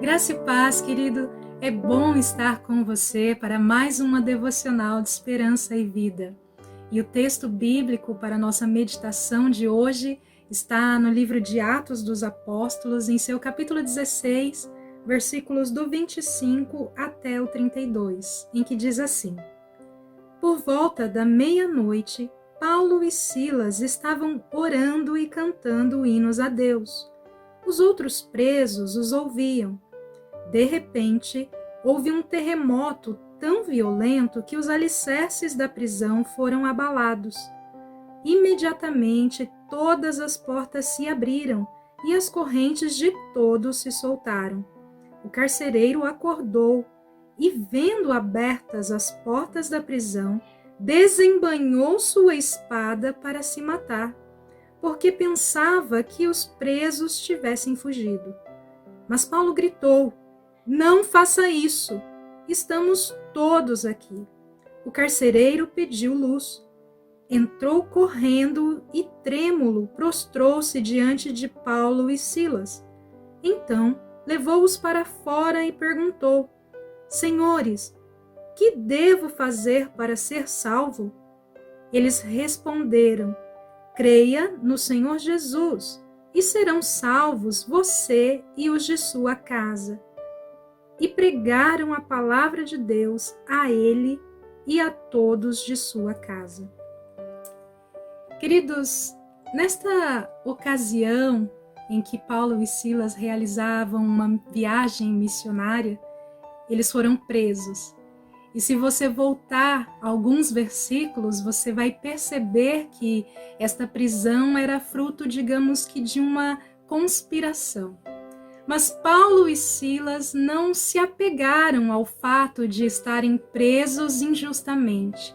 Graça e paz, querido. É bom estar com você para mais uma devocional de esperança e vida. E o texto bíblico para a nossa meditação de hoje está no livro de Atos dos Apóstolos, em seu capítulo 16, versículos do 25 até o 32, em que diz assim: Por volta da meia-noite, Paulo e Silas estavam orando e cantando hinos a Deus. Os outros presos os ouviam. De repente, houve um terremoto tão violento que os alicerces da prisão foram abalados. Imediatamente, todas as portas se abriram e as correntes de todos se soltaram. O carcereiro acordou e, vendo abertas as portas da prisão, desembainhou sua espada para se matar, porque pensava que os presos tivessem fugido. Mas Paulo gritou: Não faça isso! Estamos todos aqui. O carcereiro pediu luz. Entrou correndo e, trêmulo, prostrou-se diante de Paulo e Silas. Então, levou-os para fora e perguntou: Senhores, que devo fazer para ser salvo? Eles responderam: Creia no Senhor Jesus, e serão salvos você e os de sua casa. E pregaram a palavra de Deus a ele e a todos de sua casa. Queridos, nesta ocasião em que Paulo e Silas realizavam uma viagem missionária, eles foram presos. E se você voltar alguns versículos, você vai perceber que esta prisão era fruto, digamos que, de uma conspiração. Mas Paulo e Silas não se apegaram ao fato de estarem presos injustamente.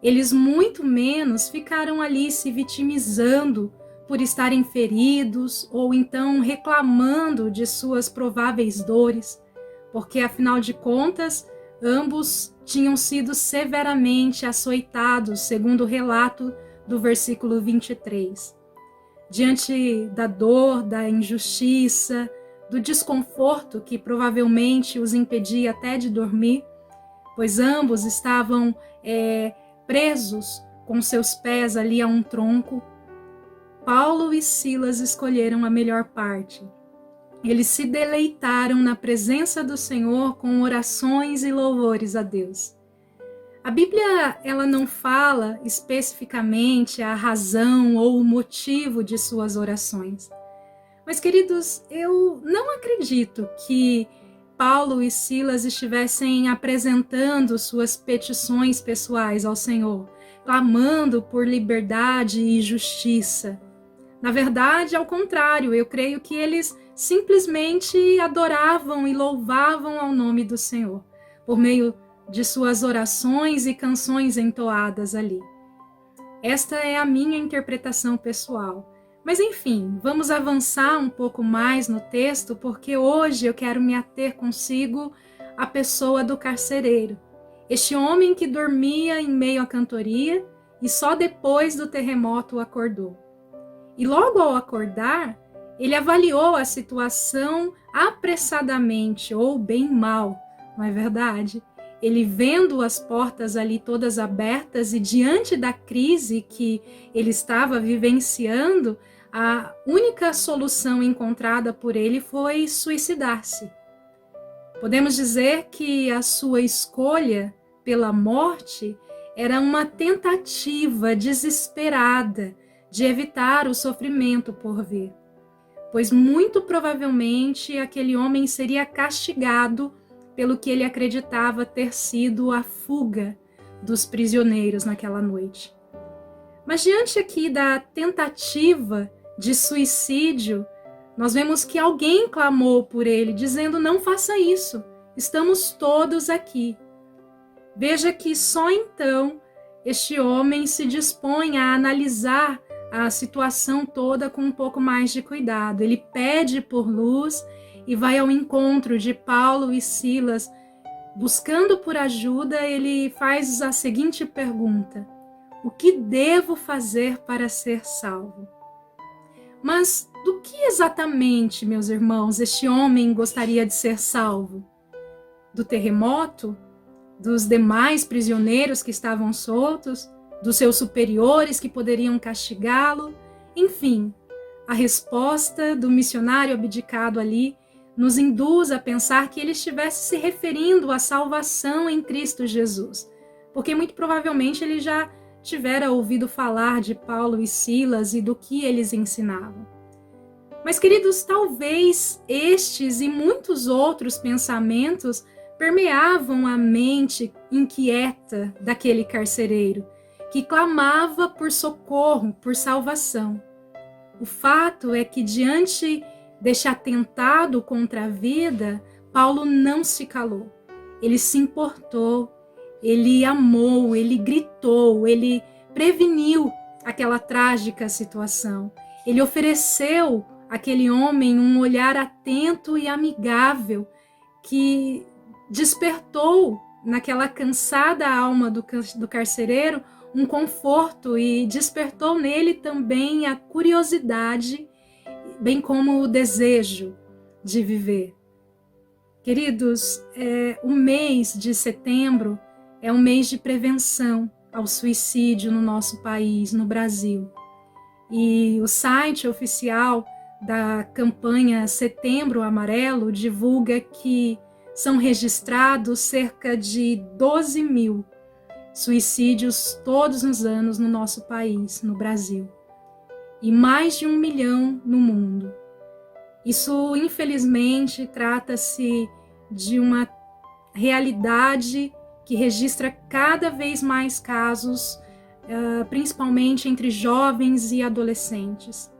Eles muito menos ficaram ali se vitimizando por estarem feridos ou então reclamando de suas prováveis dores, porque afinal de contas, ambos tinham sido severamente açoitados, segundo o relato do versículo 23. Diante da dor, da injustiça, do desconforto que provavelmente os impedia até de dormir, pois ambos estavam presos com seus pés ali a um tronco, Paulo e Silas escolheram a melhor parte. Eles se deleitaram na presença do Senhor com orações e louvores a Deus. A Bíblia, ela não fala especificamente a razão ou o motivo de suas orações. Mas, queridos, eu não acredito que Paulo e Silas estivessem apresentando suas petições pessoais ao Senhor, clamando por liberdade e justiça. Na verdade, ao contrário, eu creio que eles simplesmente adoravam e louvavam ao nome do Senhor, por meio de suas orações e canções entoadas ali. Esta é a minha interpretação pessoal. Mas enfim, vamos avançar um pouco mais no texto, porque hoje eu quero me ater consigo à pessoa do carcereiro. Este homem que dormia em meio à cantoria e só depois do terremoto acordou. E logo ao acordar, ele avaliou a situação apressadamente, ou bem mal, não é verdade? Ele, vendo as portas ali todas abertas e diante da crise que ele estava vivenciando, a única solução encontrada por ele foi suicidar-se. Podemos dizer que a sua escolha pela morte era uma tentativa desesperada de evitar o sofrimento por vir, pois muito provavelmente aquele homem seria castigado pelo que ele acreditava ter sido a fuga dos prisioneiros naquela noite. Mas diante aqui da tentativa de suicídio, nós vemos que alguém clamou por ele, dizendo: não faça isso, estamos todos aqui. Veja que só então este homem se dispõe a analisar a situação toda com um pouco mais de cuidado. Ele pede por luz e vai ao encontro de Paulo e Silas. Buscando por ajuda, ele faz a seguinte pergunta: o que devo fazer para ser salvo? Mas do que exatamente, meus irmãos, este homem gostaria de ser salvo? Do terremoto? Dos demais prisioneiros que estavam soltos? Dos seus superiores que poderiam castigá-lo? Enfim, a resposta do missionário abdicado ali nos induz a pensar que ele estivesse se referindo à salvação em Cristo Jesus, porque muito provavelmente ele já tivera ouvido falar de Paulo e Silas e do que eles ensinavam. Mas, queridos, talvez estes e muitos outros pensamentos permeavam a mente inquieta daquele carcereiro, que clamava por socorro, por salvação. O fato é que, diante deste atentado contra a vida, Paulo não se calou. Ele se importou, ele amou, ele gritou, ele preveniu aquela trágica situação. Ele ofereceu àquele homem um olhar atento e amigável que despertou naquela cansada alma do carcereiro um conforto e despertou nele também a curiosidade, bem como o desejo de viver. Queridos, o mês de setembro é um mês de prevenção ao suicídio no nosso país, no Brasil. E o site oficial da campanha Setembro Amarelo divulga que são registrados cerca de 12 mil suicídios todos os anos no nosso país, no Brasil, e mais de 1 milhão no mundo. Isso, infelizmente, trata-se de uma realidade que registra cada vez mais casos, principalmente entre jovens e adolescentes.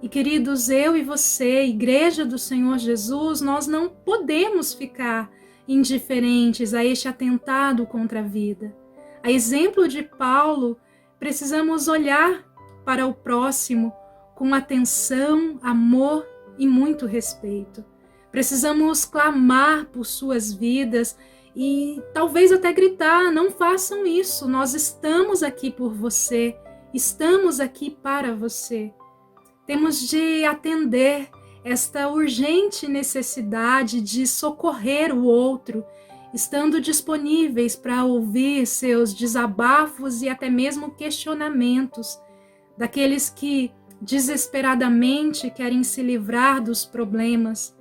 E, queridos, eu e você, Igreja do Senhor Jesus, nós não podemos ficar indiferentes a este atentado contra a vida. A exemplo de Paulo, precisamos olhar para o próximo com atenção, amor e muito respeito. Precisamos clamar por suas vidas e talvez até gritar: não façam isso, nós estamos aqui por você, estamos aqui para você. Temos de atender esta urgente necessidade de socorrer o outro, estando disponíveis para ouvir seus desabafos e até mesmo questionamentos, daqueles que desesperadamente querem se livrar dos problemas,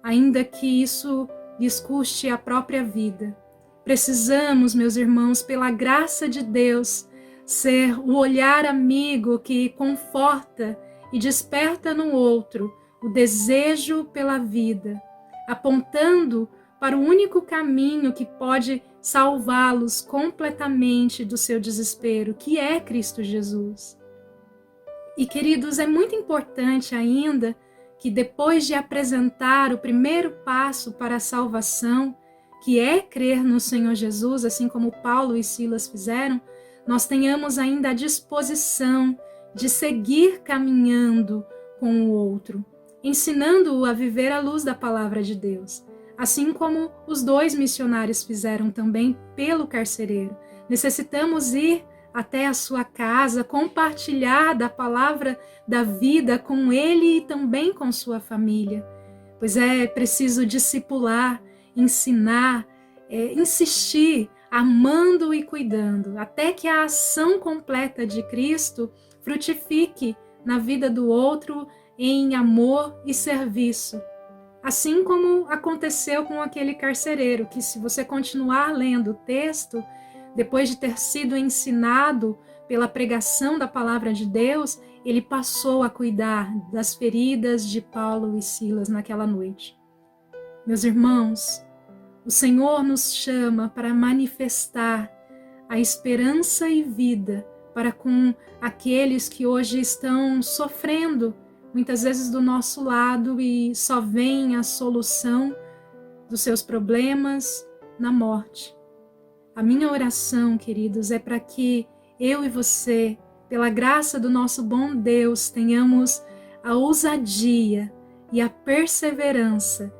ainda que isso lhes custe a própria vida. Precisamos, meus irmãos, pela graça de Deus, ser o olhar amigo que conforta e desperta no outro o desejo pela vida, apontando para o único caminho que pode salvá-los completamente do seu desespero, que é Cristo Jesus. E, queridos, é muito importante ainda que depois de apresentar o primeiro passo para a salvação, que é crer no Senhor Jesus, assim como Paulo e Silas fizeram, nós tenhamos ainda a disposição de seguir caminhando com o outro, ensinando-o a viver à luz da palavra de Deus, assim como os 2 missionários fizeram também pelo carcereiro. Necessitamos ir até a sua casa, compartilhar da palavra da vida com ele e também com sua família, pois é preciso discipular, ensinar, insistir, amando e cuidando, até que a ação completa de Cristo frutifique na vida do outro em amor e serviço. Assim como aconteceu com aquele carcereiro, que, se você continuar lendo o texto, depois de ter sido ensinado pela pregação da palavra de Deus, ele passou a cuidar das feridas de Paulo e Silas naquela noite. Meus irmãos, o Senhor nos chama para manifestar a esperança e vida para com aqueles que hoje estão sofrendo, muitas vezes do nosso lado, e só veem a solução dos seus problemas na morte. A minha oração, queridos, é para que eu e você, pela graça do nosso bom Deus, tenhamos a ousadia e a perseverança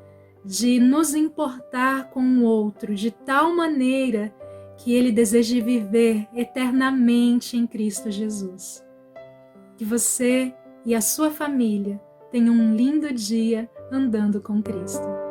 de nos importar com o outro de tal maneira que ele deseje viver eternamente em Cristo Jesus. Que você e a sua família Tenha um lindo dia andando com Cristo.